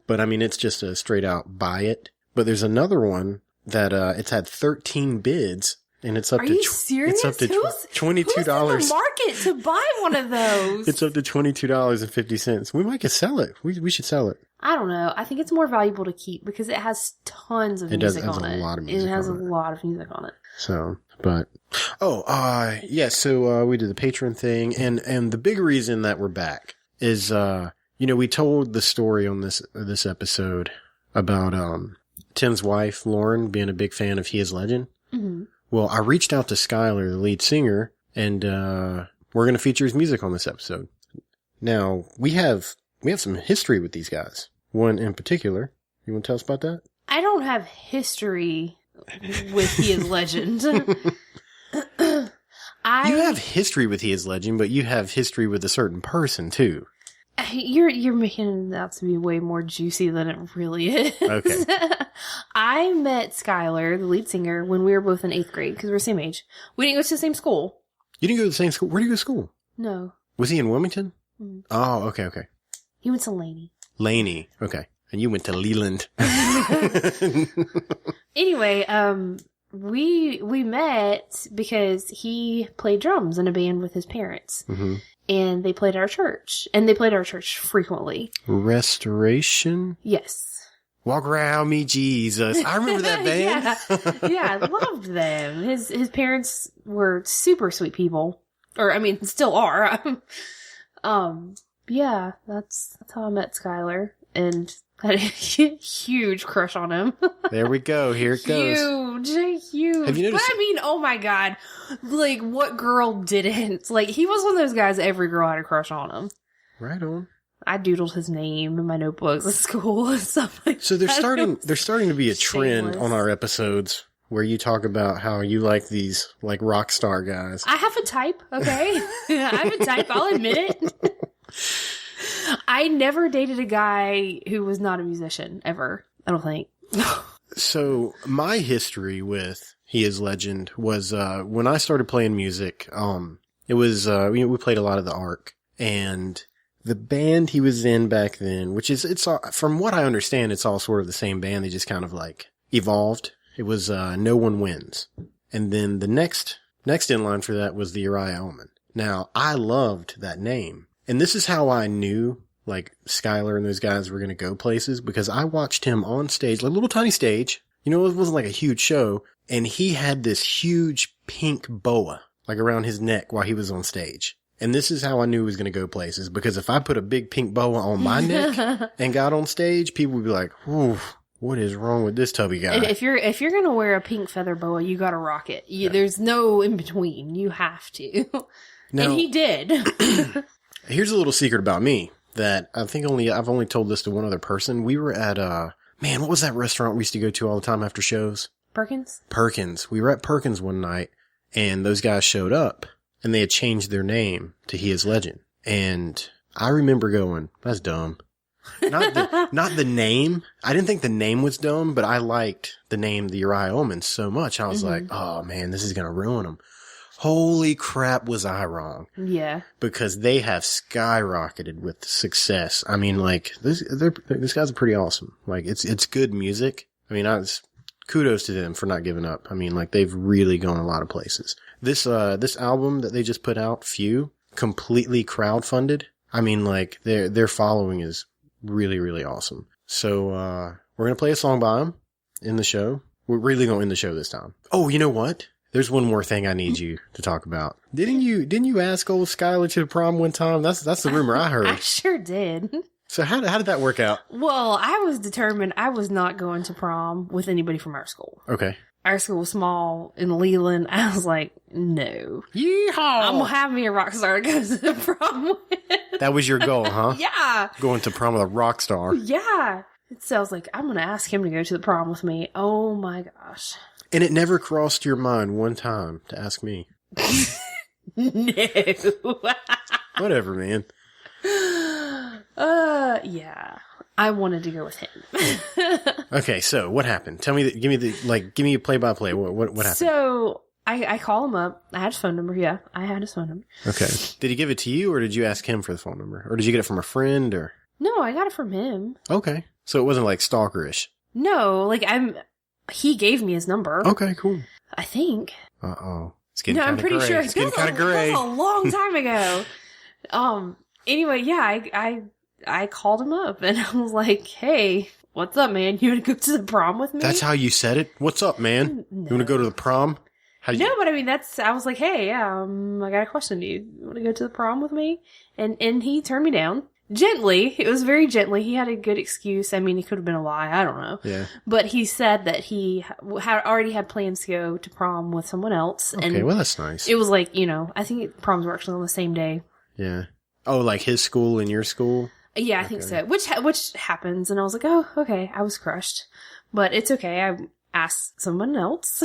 But I mean, it's just a straight out buy it. But there's another one that it's had 13 bids, and it's up Are to you serious? it's up to Who's $22. in the market to buy one of those? It's up to $22.50. We might could sell it. We should sell it. I don't know. I think it's more valuable to keep because it has tons of music on it. A lot of music. It has a on it. lot of music on it. So, but yeah. So we did the Patreon thing, and the big reason that we're back is we told the story on this episode about Tim's wife Lauren being a big fan of He Is Legend. Mm-hmm. Well, I reached out to Skylar, the lead singer, and we're going to feature his music on this episode. Now we have some history with these guys. One in particular. You want to tell us about that? I don't have history with He Is Legend. You have history with He Is Legend, but you have history with a certain person too. You're making it out to be way more juicy than it really is. Okay. I met Skylar, the lead singer, when we were both in 8th grade because we're the same age. We didn't go to the same school. You didn't go to the same school? Where did you go to school? No. Was he in Wilmington? Mm. Oh, okay. He went to Laney. Laney. Okay. And you went to Leland. Anyway, we met because he played drums in a band with his parents. Mm-hmm. And they played at our church. And they played at our church frequently. Restoration? Yes. Walk around me, Jesus. I remember that band. Yeah, I loved them. His parents were super sweet people. Or, I mean, still are. Yeah, that's how I met Skylar. And I had a huge crush on him. There we go. Here it goes. Huge. Have you noticed? But I mean, oh my God. Like, what girl didn't? Like, he was one of those guys every girl had a crush on him. Right on. I doodled his name in my notebooks at school and stuff like So there's starting to be a trend Shameless. on our episodes where you talk about how you like these like rock star guys. I have a type, okay? I have a type, I'll admit it. I never dated a guy who was not a musician, ever. I don't think. So my history with He Is Legend was when I started playing music. It was we played a lot of the Ark, and the band he was in back then, which is it's from what I understand, it's all sort of the same band. They just kind of like evolved. It was No One Wins, and then the next in line for that was the Uriah Ullman. Now I loved that name, and this is how I knew like Skylar and those guys were going to go places, because I watched him on stage, like a little tiny stage. You know, it wasn't like a huge show. And he had this huge pink boa, like around his neck while he was on stage. And this is how I knew he was going to go places, because if I put a big pink boa on my neck and got on stage, people would be like, "Ooh, what is wrong with this tubby guy?" If you're going to wear a pink feather boa, you got to rock it. There's no in between. You have to. Now, and he did. Here's a little secret about me that I've only told this to one other person. We were at man, what was that restaurant we used to go to all the time after shows? Perkins. We were at Perkins one night, and those guys showed up, and they had changed their name to He Is Legend. And I remember going, "That's dumb." Not the name. I didn't think the name was dumb, but I liked the name, the Uriah Ullman, so much. I was like, "Oh man, this is gonna ruin them." Holy crap, was I wrong? Yeah. Because they have skyrocketed with success. I mean, like, these guys are pretty awesome. Like, it's good music. I mean, kudos to them for not giving up. I mean, like, they've really gone a lot of places. This album that they just put out, Few, completely crowdfunded. I mean, like, their following is really, really awesome. So, we're gonna play a song by them in the show. We're really gonna end the show this time. Oh, you know what? There's one more thing I need you to talk about. Didn't you ask old Skylar to the prom one time? That's the rumor I heard. I sure did. So how did that work out? Well, I was determined I was not going to prom with anybody from our school. Okay. Our school was small in Leland. I was like, no. Yeehaw! I'm going to have me a rock star to go to the prom with. That was your goal, huh? Yeah. Going to prom with a rock star. Yeah. So I was like, I'm going to ask him to go to the prom with me. Oh my gosh. And it never crossed your mind one time to ask me. No. Whatever, man. Yeah. I wanted to go with him. Okay, so what happened? Tell me, give me a play-by-play. What happened? So I call him up. I had his phone number. Yeah, I had his phone number. Okay. Did he give it to you, or did you ask him for the phone number? Or did you get it from a friend, or? No, I got it from him. Okay. So it wasn't like stalkerish. No, like he gave me his number. Okay, cool. I think. Uh-oh. It's getting No, I'm pretty gray. sure It's getting kind of gray. That was a long time ago. Anyway, yeah, I called him up and I was like, "Hey, what's up, man? You want to go to the prom with me?" That's how you said it? What's up, man? No. You want to go to the prom? No, but I mean, I was like, "Hey, yeah, I got a question. Do you want to go to the prom with me?" And he turned me down. Gently. It was very gently. He had a good excuse. I mean, it could have been a lie. I don't know. Yeah. But he said that he had already had plans to go to prom with someone else. Okay, and well, that's nice. it was like, I think proms were actually on the same day. Yeah. Oh, like his school and your school? Yeah, I think so. Which happens. And I was like, oh, okay. I was crushed. But it's okay. I asked someone else.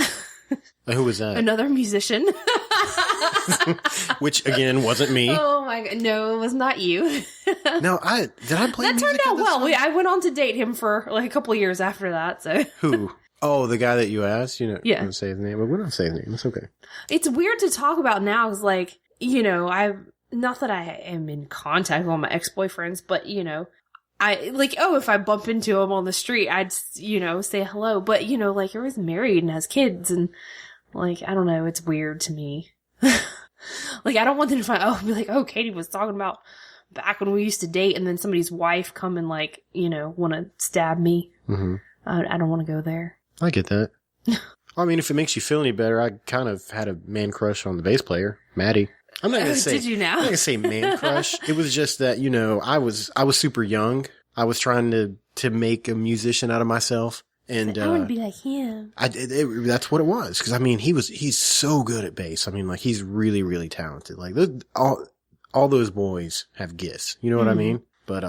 Who was that? Another musician. Which, again, wasn't me. Oh my god. No, it was not you. No, did I play That music turned at out this well. time? I went on to date him for like a couple of years after that, so. Who? Oh, the guy that you asked? Yeah. You don't say his name, but we're not saying his name. It's okay. It's weird to talk about now, because like, not that I am in contact with all my ex-boyfriends, but I like, if I bump into him on the street, I'd, say hello, but like, you're always married and has kids, and like, I don't know, it's weird to me. Like, I don't want them to be like, oh, Katie was talking about back when we used to date, and then somebody's wife come and like, want to stab me. Mm-hmm. I don't want to go there. I get that. I mean, if it makes you feel any better, I kind of had a man crush on the bass player, Maddie. I'm not going to say. Did you now? I'm not going to say man crush. It was just that, I was super young. I was trying to make a musician out of myself. And I want to be like him. That's what it was. Because, I mean, he's so good at bass. I mean, like, he's really, really talented. Like, all those boys have gifts. You know what I mean? But,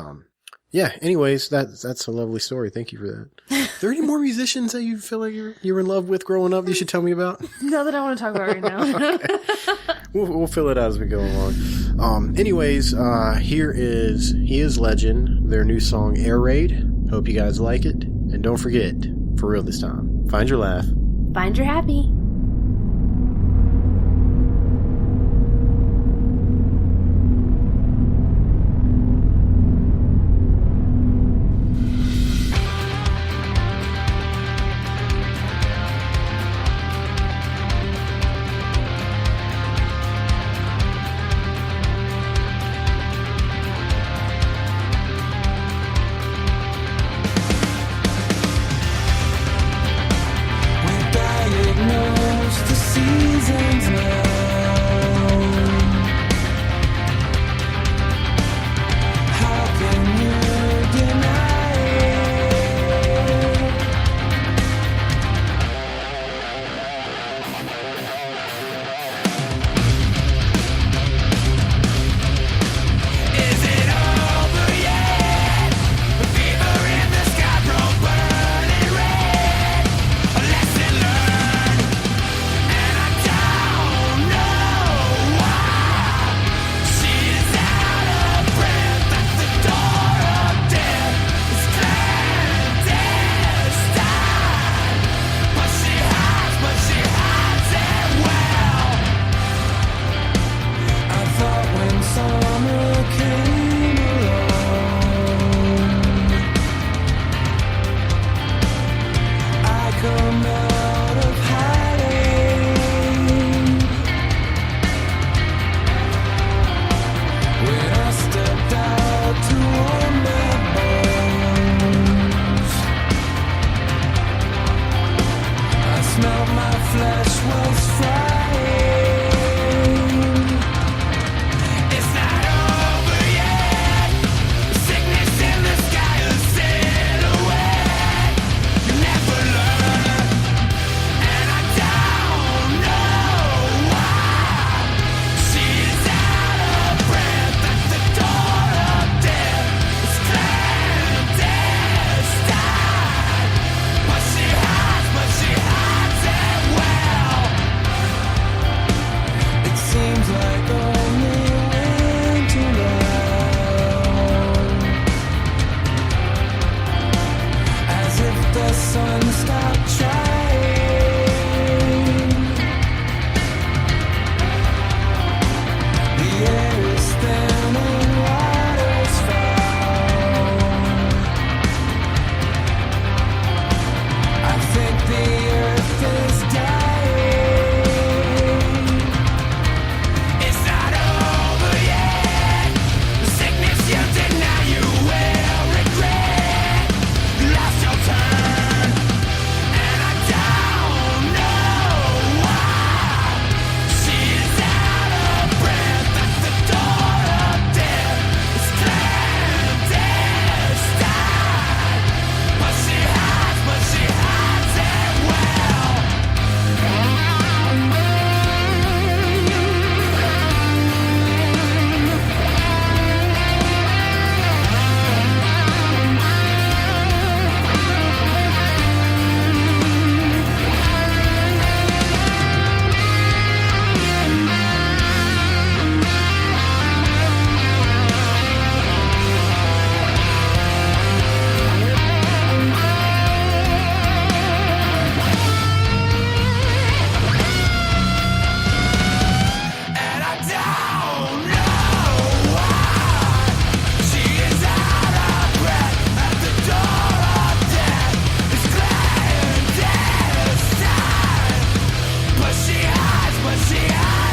yeah, anyways, that's a lovely story. Thank you for that. Are there any more musicians that you feel like you were in love with growing up that you should tell me about? No, that I want to talk about right now. Okay. We'll fill it out as we go along. Anyways, here is He Is Legend, their new song, Air Raid. Hope you guys like it. And don't forget, for real this time, find your laugh. Find your happy. Diagnose she had